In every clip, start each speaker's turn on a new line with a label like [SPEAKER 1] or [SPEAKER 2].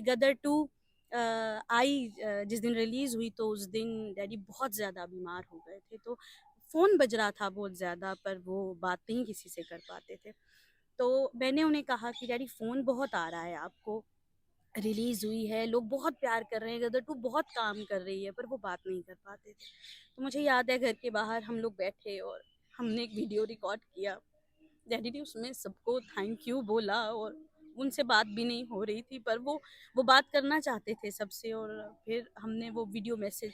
[SPEAKER 1] गदर to आई जिस दिन release हुई तो उस दिन डैडी बहुत ज़्यादा बीमार हो गए थे, तो फ़ोन बज रहा था बहुत ज़्यादा, पर वो बात नहीं किसी से कर पाते थे। तो मैंने उन्हें कहा कि डैडी फ़ोन बहुत आ रहा है आपको, रिलीज़ हुई है, लोग बहुत प्यार कर रहे हैं, गदर टू बहुत काम कर रही है, पर वो बात नहीं कर पाते थे। तो मुझे याद है घर के बाहर हम लोग बैठे और हमने एक वीडियो रिकॉर्ड किया। डैडी ने उसमें सबको थैंक यू बोला और उनसे बात भी नहीं हो रही थी, पर वो बात करना चाहते थे सबसे, और फिर हमने वो वीडियो मैसेज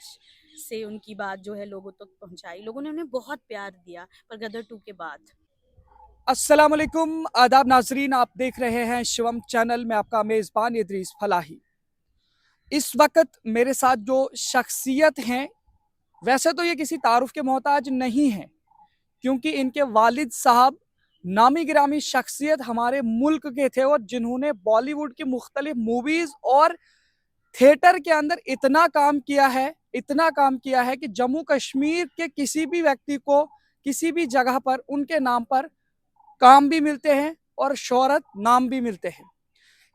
[SPEAKER 1] से उनकी बात जो है लोगों तक पहुंचाई। लोगों ने उन्हें बहुत प्यार दिया, पर गदर टू के बाद।
[SPEAKER 2] अस्सलाम वालेकुम, आदाब नाजरीन। आप देख रहे हैं शिवम चैनल में आपका मेज़बान इदरीस फलाही। इस वक्त मेरे साथ जो शख्सियत हैं, वैसे तो ये किसी तारुफ के मोहताज नहीं हैं, क्योंकि इनके वालिद साहब नामी गिरामी शख्सियत हमारे मुल्क के थे और जिन्होंने बॉलीवुड की मुख्तलिफ मूवीज़ और थिएटर के अंदर इतना काम किया है कि जम्मू कश्मीर के किसी भी व्यक्ति को किसी भी जगह पर उनके नाम पर काम भी मिलते हैं और शोहरत नाम भी मिलते हैं।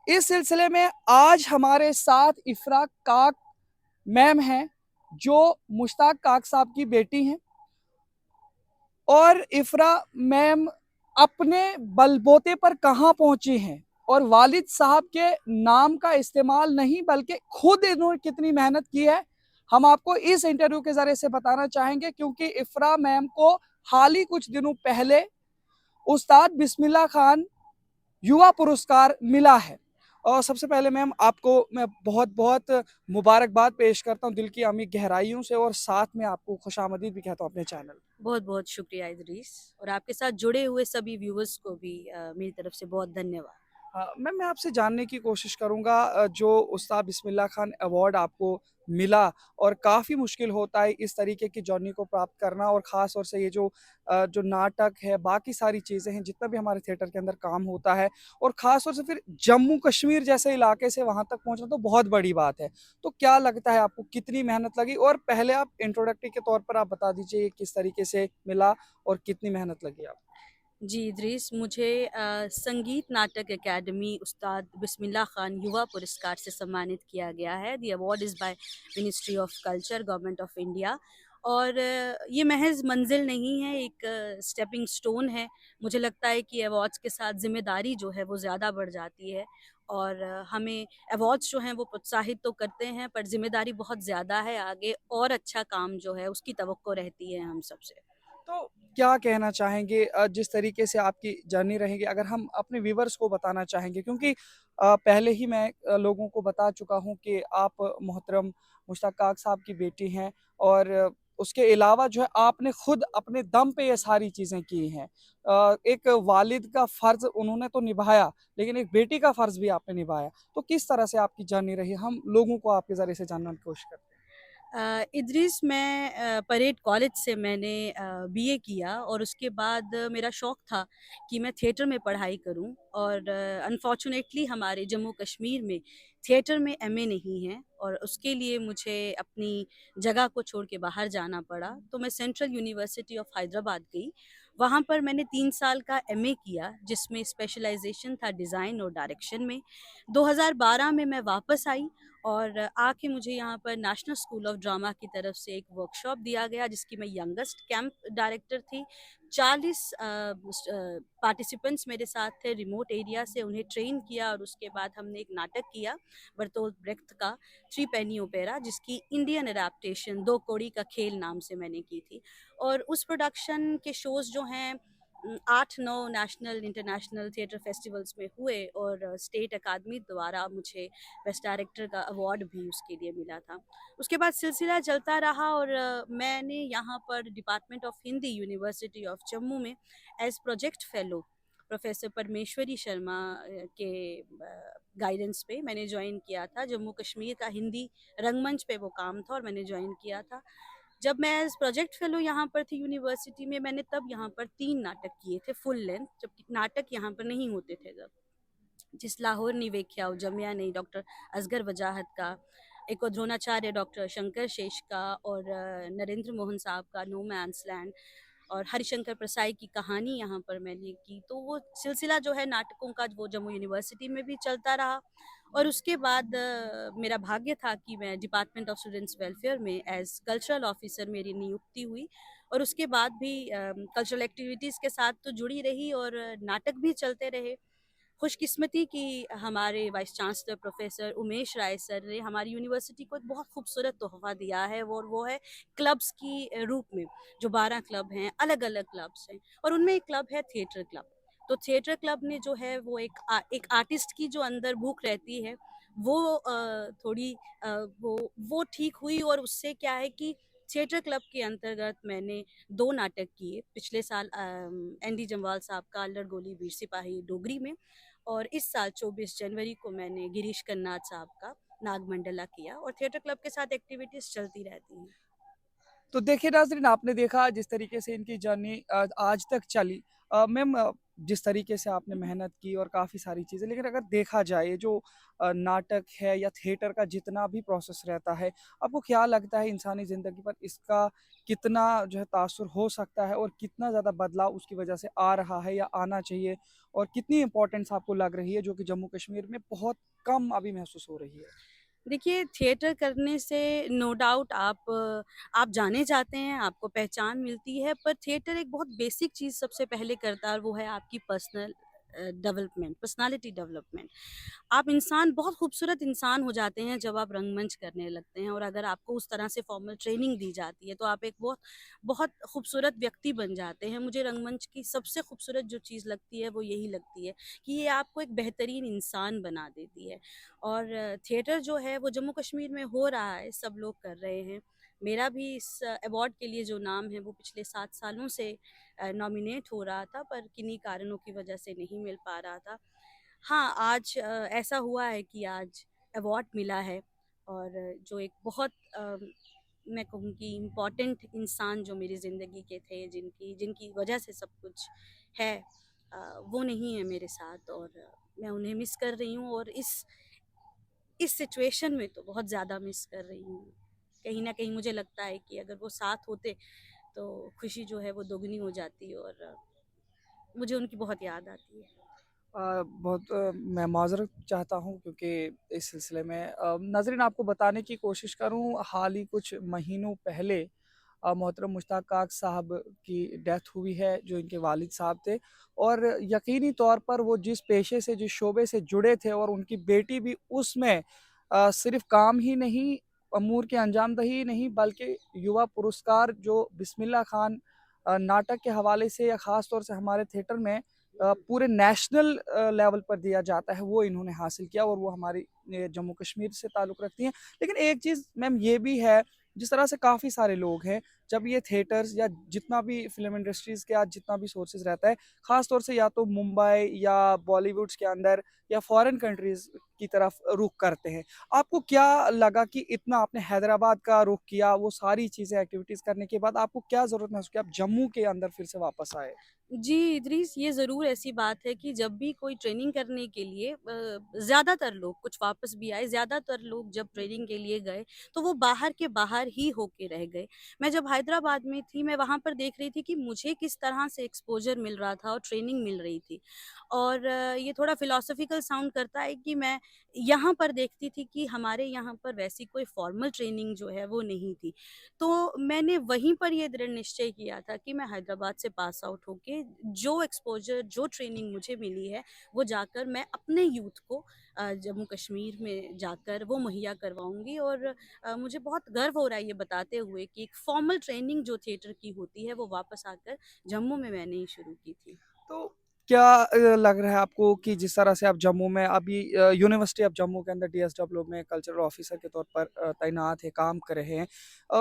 [SPEAKER 2] इस सिलसिले में आज हमारे साथ इफ्रा काक मैम हैं, जो मुश्ताक काक साहब की बेटी हैं। और इफ्रा मैम अपने बलबोते पर कहाँ पहुंची हैं और वालिद साहब के नाम का इस्तेमाल नहीं बल्कि खुद इन्होंने कितनी मेहनत की है, हम आपको इस इंटरव्यू के जरिए से बताना चाहेंगे। क्योंकि इफ्रा मैम को हाल ही कुछ दिनों पहले उस्ताद बिस्मिल्लाह खान युवा पुरस्कार मिला है। और सबसे पहले मैम आपको मैं बहुत बहुत मुबारकबाद पेश करता हूँ दिल की अमी गहराइयों से, और साथ में आपको खुशामदीद भी कहता हूँ अपने चैनल।
[SPEAKER 1] बहुत बहुत शुक्रिया इदरीस, और आपके साथ जुड़े हुए सभी व्यूवर्स को भी मेरी तरफ से बहुत धन्यवाद।
[SPEAKER 2] हाँ मैम, मैं आपसे जानने की कोशिश करूँगा, जो उस्ताद बिस्मिल्लाह खान अवार्ड आपको मिला, और काफ़ी मुश्किल होता है इस तरीके की जर्नी को प्राप्त करना, और ख़ास तौर से ये जो नाटक है, बाकी सारी चीज़ें हैं, जितना भी हमारे थिएटर के अंदर काम होता है, और ख़ास तौर से फिर जम्मू कश्मीर जैसे इलाके से वहाँ तक पहुँचना तो बहुत बड़ी बात है। तो क्या लगता है आपको कितनी मेहनत लगी? और पहले आप इंट्रोडक्टरी के तौर पर आप बता दीजिए ये किस तरीके से मिला और कितनी मेहनत लगी आपको?
[SPEAKER 1] जी इदरीस, मुझे संगीत नाटक एकेडमी उस्ताद बिस्मिल्लाह खान युवा पुरस्कार से सम्मानित किया गया है। The award is by ministry of culture, government of India. और ये महज मंजिल नहीं है, एक स्टेपिंग स्टोन है। मुझे लगता है कि अवार्ड्स के साथ ज़िम्मेदारी जो है वो ज़्यादा बढ़ जाती है, और हमें अवार्ड्स जो हैं वो प्रोत्साहित तो करते हैं, पर ज़िम्मेदारी बहुत ज़्यादा है। आगे और अच्छा काम जो है उसकी तवक्को रहती है हम सबसे।
[SPEAKER 2] तो क्या कहना चाहेंगे, जिस तरीके से आपकी जर्नी रहेगी, अगर हम अपने व्यूवर्स को बताना चाहेंगे, क्योंकि पहले ही मैं लोगों को बता चुका हूं कि आप मोहतरम मुश्ताक काक साहब की बेटी हैं, और उसके अलावा जो है आपने खुद अपने दम पे ये सारी चीज़ें की हैं। एक वालिद का फ़र्ज़ उन्होंने तो निभाया, लेकिन एक बेटी का फ़र्ज़ भी आपने निभाया। तो किस तरह से आपकी जर्नी रही, हम लोगों को आपके ज़रिए से जानने की कोशिश करते हैं।
[SPEAKER 1] इदरीस, मैं परेड कॉलेज से मैंने बीए किया, और उसके बाद मेरा शौक़ था कि मैं थिएटर में पढ़ाई करूं, और अनफॉर्चुनेटली हमारे जम्मू कश्मीर में थिएटर में एमए नहीं है, और उसके लिए मुझे अपनी जगह को छोड़ के बाहर जाना पड़ा। तो मैं सेंट्रल यूनिवर्सिटी ऑफ हैदराबाद गई। वहाँ पर मैंने 3 साल का एमए किया, जिसमें स्पेशलाइजेशन था डिज़ाइन और डायरेक्शन में। 2012 में मैं वापस आई, और आके मुझे यहाँ पर नेशनल स्कूल ऑफ ड्रामा की तरफ से एक वर्कशॉप दिया गया, जिसकी मैं यंगेस्ट कैंप डायरेक्टर थी। 40 पार्टिसिपेंट्स मेरे साथ थे रिमोट एरिया से, उन्हें ट्रेन किया, और उसके बाद हमने एक नाटक किया बर्तोल्ट ब्रेख्त का थ्री पेनी ओपेरा, जिसकी इंडियन अडेप्टेशन दो कौड़ी का खेल नाम से मैंने की थी। और उस प्रोडक्शन के शोज़ जो हैं 8-9 नेशनल इंटरनेशनल थिएटर फेस्टिवल्स में हुए, और स्टेट अकादमी द्वारा मुझे बेस्ट डायरेक्टर का अवार्ड भी उसके लिए मिला था। उसके बाद सिलसिला चलता रहा, और मैंने यहाँ पर department of Hindi university of Jammu में एज प्रोजेक्ट फेलो प्रोफेसर परमेश्वरी शर्मा के गाइडेंस पे मैंने ज्वाइन किया था। जम्मू कश्मीर का हिंदी रंगमंच पे वो काम था, और मैंने ज्वाइन किया था। जब मैं एज प्रोजेक्ट फेलो यहाँ पर थी यूनिवर्सिटी में, मैंने तब यहाँ पर 3 नाटक किए थे फुल लेंथ, जबकि नाटक यहाँ पर नहीं होते थे तब। जिस लाहौर नी वेख्या जमिया नहीं डॉक्टर असगर वजाहत का, एक और द्रोणाचार्य डॉक्टर शंकर शेष का, और नरेंद्र मोहन साहब का नो मैंस लैंड। और हरिशंकर प्रसाई की कहानी यहाँ पर मैंने की। तो वो सिलसिला जो है नाटकों का वो जम्मू यूनिवर्सिटी में भी चलता रहा और उसके बाद मेरा भाग्य था कि मैं डिपार्टमेंट ऑफ स्टूडेंट्स वेलफेयर में एज कल्चरल ऑफिसर मेरी नियुक्ति हुई और उसके बाद भी कल्चरल एक्टिविटीज़ के साथ तो जुड़ी रही और नाटक भी चलते रहे। खुशकिस्मती कि हमारे वाइस चांसलर प्रोफेसर उमेश राय सर ने हमारी यूनिवर्सिटी को एक बहुत खूबसूरत तोहफा दिया है वो है क्लब्स की रूप में। जो 12 क्लब हैं, अलग अलग क्लब्स हैं और उनमें एक क्लब है थिएटर क्लब। तो थिएटर क्लब ने जो है वो एक आर्टिस्ट की जो अंदर भूख रहती है वो थोड़ी वो ठीक हुई और उससे क्या है कि थिएटर क्लब के अंतर्गत मैंने 2 नाटक किए पिछले साल एनडी जम्वाल साहब का अल्लड़ गोली वीर सिपाही डोगरी में और इस साल 24 जनवरी को मैंने गिरीश कर्नाड साहब का नागमंडला किया और थिएटर क्लब के साथ एक्टिविटीज़ चलती रहती हैं।
[SPEAKER 2] तो देखिए नाज़रीन, आपने देखा जिस तरीके से इनकी जर्नी आज तक चली। मैम, जिस तरीके से आपने मेहनत की और काफ़ी सारी चीज़ें, लेकिन अगर देखा जाए ये जो नाटक है या थिएटर का जितना भी प्रोसेस रहता है, आपको क्या लगता है इंसानी ज़िंदगी पर इसका कितना जो है तासुर हो सकता है और कितना ज़्यादा बदलाव उसकी वजह से आ रहा है या आना चाहिए, और कितनी इम्पोर्टेंस आपको लग रही है जो कि जम्मू कश्मीर में बहुत कम अभी महसूस हो रही है?
[SPEAKER 1] देखिए थिएटर करने से नो डाउट आप जाने जाते हैं, आपको पहचान मिलती है, पर थिएटर एक बहुत बेसिक चीज़ सबसे पहले करता है और वो है आपकी डेवलपमेंट, पर्सनैलिटी डेवलपमेंट। आप इंसान बहुत खूबसूरत इंसान हो जाते हैं जब आप रंगमंच करने लगते हैं और अगर आपको उस तरह से फॉर्मल ट्रेनिंग दी जाती है तो आप एक बहुत बहुत खूबसूरत व्यक्ति बन जाते हैं। मुझे रंगमंच की सबसे खूबसूरत जो चीज़ लगती है वो यही लगती है कि ये आपको एक बेहतरीन इंसान बना देती है और थिएटर जो है वो जम्मू कश्मीर में हो रहा है, सब लोग कर रहे हैं। मेरा भी इस अवार्ड के लिए जो नाम है वो पिछले 7 सालों से नॉमिनेट हो रहा था पर किन्हीं कारणों की वजह से नहीं मिल पा रहा था। हाँ, आज ऐसा हुआ है कि आज अवार्ड मिला है और जो एक बहुत मैं कहूँ कि इम्पोर्टेंट इंसान जो मेरी ज़िंदगी के थे, जिनकी जिनकी वजह से सब कुछ है, वो नहीं है मेरे साथ और मैं उन्हें मिस कर रही हूँ और इस सिचुएशन में तो बहुत ज़्यादा मिस कर रही हूँ। कहीं न कहीं मुझे लगता है कि अगर वो साथ होते तो खुशी जो है वो दोगुनी हो जाती और मुझे उनकी बहुत याद आती है।
[SPEAKER 2] मैं माज़रत चाहता हूँ क्योंकि इस सिलसिले में नाज़रीन आपको बताने की कोशिश करूँ, हाल ही कुछ महीनों पहले मोहतरम मुश्ताक काक साहब की डेथ हुई है, जो इनके वालिद साहब थे, और यकीनी तौर पर वो जिस पेशे से, जिस शोबे से जुड़े थे और उनकी बेटी भी उसमें सिर्फ़ काम ही नहीं, अमूर की अंजामदही नहीं, बल्कि युवा पुरस्कार जो बिस्मिल्लाह खान नाटक के हवाले से या ख़ास तौर से हमारे थिएटर में पूरे नेशनल लेवल पर दिया जाता है, वो इन्होंने हासिल किया और वो हमारी जम्मू कश्मीर से ताल्लुक़ रखती हैं। लेकिन एक चीज़ मैम ये भी है, जिस तरह से काफ़ी सारे लोग हैं, जब ये थिएटर्स या जितना भी फ़िल्म इंडस्ट्रीज़ के आज जितना भी सोर्सेज़ रहता है, ख़ास तौर से या तो मुंबई या बॉलीवुड्स के अंदर या फ़ॉरेन कंट्रीज़ की तरफ रुख करते हैं। आपको क्या लगा कि इतना आपने हैदराबाद का रुख किया, वो सारी चीज़ें एक्टिविटीज़ करने के बाद आपको क्या ज़रूरत महसूस की आप जम्मू के अंदर फिर से वापस आए?
[SPEAKER 1] जी, इदरीस ये ज़रूर ऐसी बात है कि जब भी कोई ट्रेनिंग करने के लिए ज़्यादातर लोग कुछ वापस भी आए, ज़्यादातर लोग जब ट्रेनिंग के लिए गए, तो वो बाहर के बाहर ही होके रह गए। मैं जब हैदराबाद में थी, मैं वहाँ पर देख रही थी कि मुझे किस तरह से एक्सपोज़र मिल रहा था और ट्रेनिंग मिल रही थी। और ये थोड़ा फ़िलॉसफ़िकल साउंड करता है कि मैं यहाँ पर देखती थी कि हमारे यहाँ पर वैसी कोई फ़ॉर्मल ट्रेनिंग जो है वो नहीं थी। तो मैंने वहीं पर ये दृढ़ निश्चय किया था कि मैं हैदराबाद से पास आउट होके जो एक्सपोज़र, जो ट्रेनिंग मुझे मिली है, वो जाकर मैं अपने यूथ को जम्मू कश्मीर में जाकर वो मुहैया करवाऊँगी और मुझे बहुत गर्व हो रहा है ये बताते हुए कि एक फ़ॉर्मल ट्रेनिंग जो थिएटर की होती है, वो वापस आकर जम्मू में मैंने ही शुरू की थी।
[SPEAKER 2] तो क्या लग रहा है आपको कि जिस तरह से आप जम्मू में अभी यूनिवर्सिटी ऑफ जम्मू के अंदर डीएसडब्ल्यू में कल्चरल ऑफिसर के तौर पर तैनात है, काम कर रहे हैं,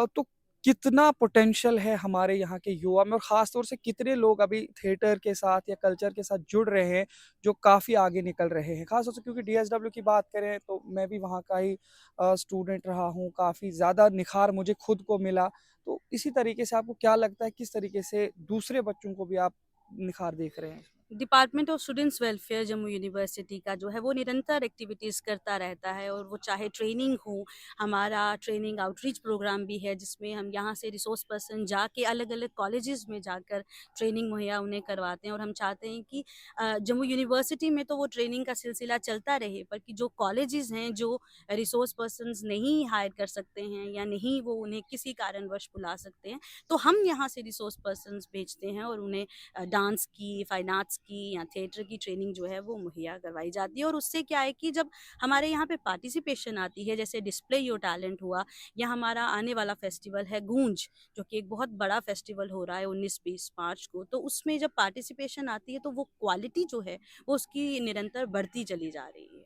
[SPEAKER 2] तो कितना पोटेंशियल है हमारे यहाँ के युवा में और ख़ास तौर से कितने लोग अभी थिएटर के साथ या कल्चर के साथ जुड़ रहे हैं, जो काफ़ी आगे निकल रहे हैं? ख़ास तौर से क्योंकि डीएसडब्ल्यू की बात करें तो मैं भी वहाँ का ही स्टूडेंट रहा हूँ, काफ़ी ज़्यादा निखार मुझे खुद को मिला। तो इसी तरीके से आपको क्या लगता है किस तरीके से दूसरे बच्चों को भी आप निखार देख रहे हैं?
[SPEAKER 1] Department of students welfare Jammu university का जो है वो निरंतर एक्टिविटीज़ करता रहता है, और वो चाहे ट्रेनिंग हो, हमारा ट्रेनिंग आउटरीच प्रोग्राम भी है जिसमें हम यहाँ से रिसोर्स पर्सन जाके अलग अलग कॉलेजेस में जाकर ट्रेनिंग मुहैया उन्हें करवाते हैं। और हम चाहते हैं कि जम्मू यूनिवर्सिटी में तो वो ट्रेनिंग का सिलसिला चलता रहे, पर कि जो कॉलेजेस हैं जो रिसोर्स पर्सनस नहीं हायर कर सकते हैं या नहीं वो उन्हें किसी कारणवश बुला सकते हैं, तो हम यहाँ से रिसोर्स पर्सनस भेजते हैं और उन्हें डांस की, फाइन आर्ट्स की या थिएटर की ट्रेनिंग जो है वो मुहैया करवाई जाती है। और उससे क्या है कि जब हमारे यहाँ पे पार्टिसिपेशन आती है, जैसे डिस्प्ले योर टैलेंट हुआ, या हमारा आने वाला फेस्टिवल है गूंज, जो कि एक बहुत बड़ा फेस्टिवल हो रहा है 19-20 मार्च को, तो उसमें जब पार्टिसिपेशन आती है तो वो क्वालिटी जो है वो उसकी निरंतर बढ़ती चली जा रही है।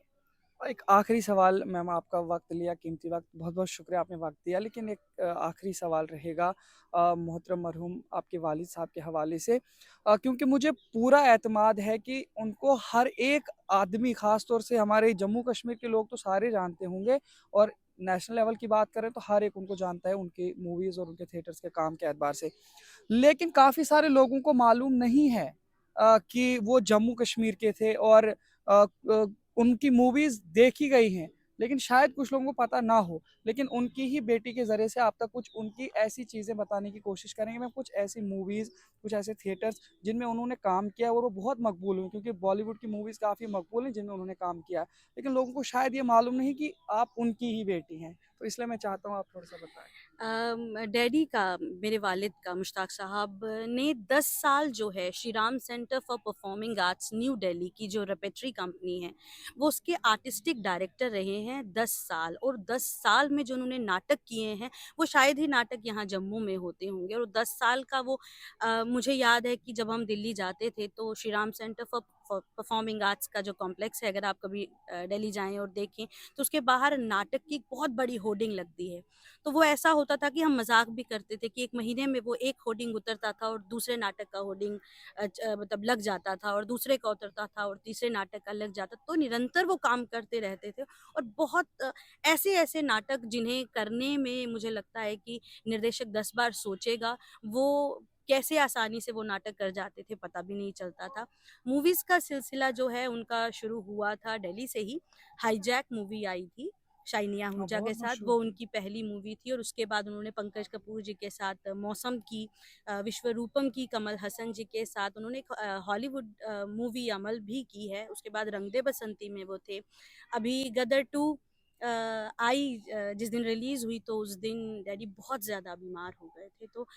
[SPEAKER 2] एक आखिरी सवाल, मैम आपका वक्त लिया, कीमती वक्त, बहुत बहुत शुक्रिया आपने वक्त दिया, लेकिन एक आखिरी सवाल रहेगा मोहतरम मरहूम आपके वालिद साहब के हवाले से, क्योंकि मुझे पूरा एतमाद है कि उनको हर एक आदमी, ख़ास तौर से हमारे जम्मू कश्मीर के लोग तो सारे जानते होंगे, और नेशनल लेवल की बात करें तो हर एक उनको जानता है उनकी मूवीज़ और उनके थिएटर्स के काम के एतबार से। लेकिन काफ़ी सारे लोगों को मालूम नहीं है कि वो जम्मू कश्मीर के थे, और उनकी मूवीज़ देखी गई हैं, लेकिन शायद कुछ लोगों को पता ना हो। लेकिन उनकी ही बेटी के ज़रिए से आप तक कुछ उनकी ऐसी चीज़ें बताने की कोशिश करेंगे। मैं कुछ ऐसी मूवीज़, कुछ ऐसे थिएटर्स जिनमें उन्होंने काम किया और वो बहुत मकबूल हुए, क्योंकि बॉलीवुड की मूवीज़ काफ़ी मकबूल हैं जिनमें उन्होंने काम किया है। लेकिन लोगों को शायद ये मालूम नहीं कि आप उनकी ही बेटी हैं। तो इसलिए मैं चाहता हूँ आप थोड़ा-सा बताएँ।
[SPEAKER 1] डैडी का, मेरे वालिद का, मुश्ताक साहब ने 10 साल जो है Shri Ram centre for performing arts new Delhi की जो रेपेट्री कंपनी है, वो उसके आर्टिस्टिक डायरेक्टर रहे हैं 10 साल। और 10 साल में जो उन्होंने नाटक किए हैं वो शायद ही नाटक यहाँ जम्मू में होते होंगे। और 10 साल का वो मुझे याद है कि जब हम दिल्ली जाते थे तो Shri Ram centre for performing arts का जो कॉम्प्लेक्स है, अगर आप कभी दिल्ली जाएं और देखें तो उसके बाहर नाटक की बहुत बड़ी होर्डिंग लगती है। तो वो ऐसा होता था कि हम मजाक भी करते थे कि एक महीने में वो एक होर्डिंग उतरता था और दूसरे नाटक का होर्डिंग मतलब लग जाता था, और दूसरे का उतरता था और तीसरे नाटक का लग जाता। तो निरंतर वो काम करते रहते थे, और बहुत ऐसे ऐसे नाटक जिन्हें करने में मुझे लगता है कि निर्देशक 10 बार सोचेगा, वो कैसे आसानी से वो नाटक कर जाते थे पता भी नहीं चलता था। मूवीज का सिलसिला जो है उनका शुरू हुआ था दिल्ली से ही। हाईजैक मूवी आई थी शाइनिया
[SPEAKER 2] हाँ,
[SPEAKER 1] आहूजा के
[SPEAKER 2] बहुत
[SPEAKER 1] साथ,
[SPEAKER 2] मशहूर
[SPEAKER 1] वो
[SPEAKER 2] थी।
[SPEAKER 1] उनकी पहली मूवी थी। और उसके बाद उन्होंने पंकज कपूर जी के साथ मौसम की, विश्वरूपम की कमल हसन जी के साथ उन्होंने हॉलीवुड मूवी अमल भी की है। उसके बाद रंग दे बसंती में वो थे। अभी गदर 2 आई, जिस दिन रिलीज़ हुई तो उस दिन डैडी बहुत ज़्यादा बीमार हो गए थे, तो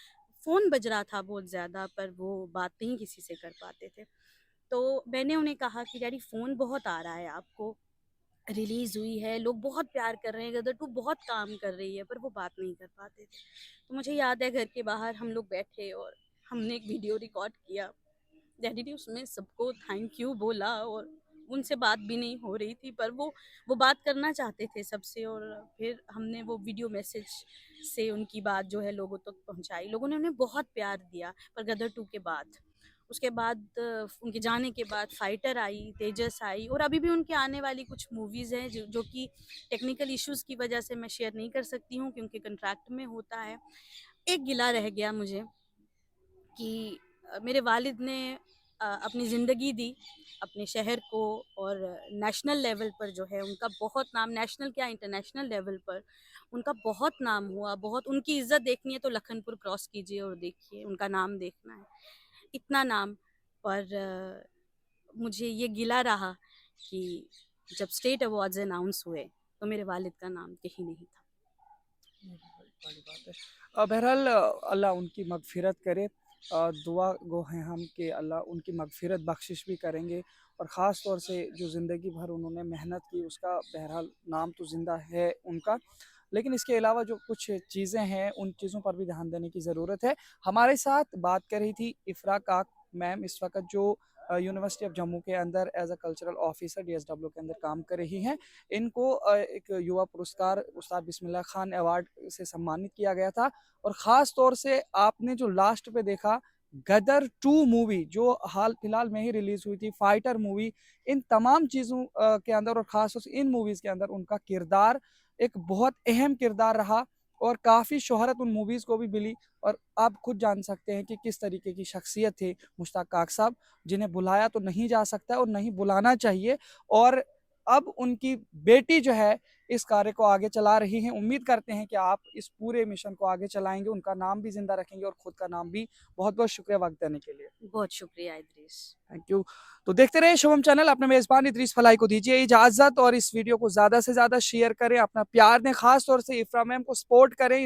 [SPEAKER 1] फ़ोन बज रहा था बहुत ज़्यादा, पर वो बात नहीं किसी से कर पाते थे। तो मैंने उन्हें कहा कि डैडी फ़ोन बहुत आ रहा है आपको, रिलीज़ हुई है, लोग बहुत प्यार कर रहे हैं, गदर 2 बहुत काम कर रही है, पर वो बात नहीं कर पाते थे। तो मुझे याद है घर के बाहर हम लोग बैठे और हमने एक वीडियो रिकॉर्ड किया। डैडी ने उसमें सबको थैंक यू बोला, और उनसे बात भी नहीं हो रही थी, पर वो बात करना चाहते थे सबसे। और फिर हमने वो वीडियो मैसेज से उनकी बात जो है लोगों तक पहुंचाई। लोगों ने उन्हें बहुत प्यार दिया। पर गदर 2 के बाद, उसके बाद उनके जाने के बाद फाइटर आई, तेजस आई, और अभी भी उनके आने वाली कुछ मूवीज़ हैं जो कि टेक्निकल इश्यूज़ की वजह से मैं शेयर नहीं कर सकती हूँ क्योंकि कॉन्ट्रैक्ट में होता है। एक गिला रह गया मुझे कि मेरे वालिद ने अपनी ज़िंदगी दी अपने शहर को, और नेशनल लेवल पर जो है उनका बहुत नाम, नेशनल क्या इंटरनेशनल लेवल पर उनका बहुत नाम हुआ। बहुत उनकी इज़्ज़त देखनी है तो लखनपुर क्रॉस कीजिए और देखिए, उनका नाम देखना है, इतना नाम। पर मुझे ये गिला रहा कि जब स्टेट अवार्ड्स अनाउंस हुए तो मेरे वालिद का नाम कहीं नहीं था।
[SPEAKER 2] बड़ी बात है। बहरहाल अल्लाह उनकी मगफ़िरत करे। दुआ गो हैं हम कि अल्लाह उनकी मगफ़िरत बख्शिश भी करेंगे, और ख़ास तौर से जो ज़िंदगी भर उन्होंने मेहनत की उसका बहरहाल नाम तो ज़िंदा है उनका। लेकिन इसके अलावा जो कुछ चीज़ें हैं उन चीज़ों पर भी ध्यान देने की ज़रूरत है। हमारे साथ बात कर रही थी इफ़रा काक मैम, इस वक़्त जो यूनिवर्सिटी ऑफ जम्मू के अंदर as a cultural officer DSW के अंदर काम कर रही हैं। इनको एक युवा पुरस्कार उस्ताद बिस्मिल्लाह खान अवार्ड से सम्मानित किया गया था, और ख़ास तौर से आपने जो लास्ट पे देखा गदर 2 मूवी जो हाल फिलहाल में ही रिलीज़ हुई थी, फाइटर मूवी, इन तमाम चीज़ों के अंदर और ख़ास तौर से इन मूवीज़ के अंदर उनका किरदार एक बहुत अहम किरदार रहा, और काफ़ी शोहरत उन मूवीज़ को भी मिली। और आप खुद जान सकते हैं कि किस तरीके की शख्सियत थे मुश्ताक काक साहब, जिन्हें बुलाया तो नहीं जा सकता और नहीं बुलाना चाहिए। और अब उनकी बेटी जो है इस कार्य को आगे चला रही हैं। उम्मीद करते हैं कि आप इस पूरे मिशन को आगे चलाएंगे, उनका नाम भी जिंदा रखेंगे और खुद का नाम भी। बहुत बहुत शुक्रिया वक्त देने के लिए।
[SPEAKER 1] बहुत शुक्रिया इदरीस।
[SPEAKER 2] Thank you. तो देखते रहे शुभम चैनल। अपने मेजबान इदरीस फलाई को दीजिए इजाजत और इस वीडियो को ज्यादा से ज्यादा शेयर करें, अपना प्यार दें, खास तौर से इफ्रा मैम को सपोर्ट करें।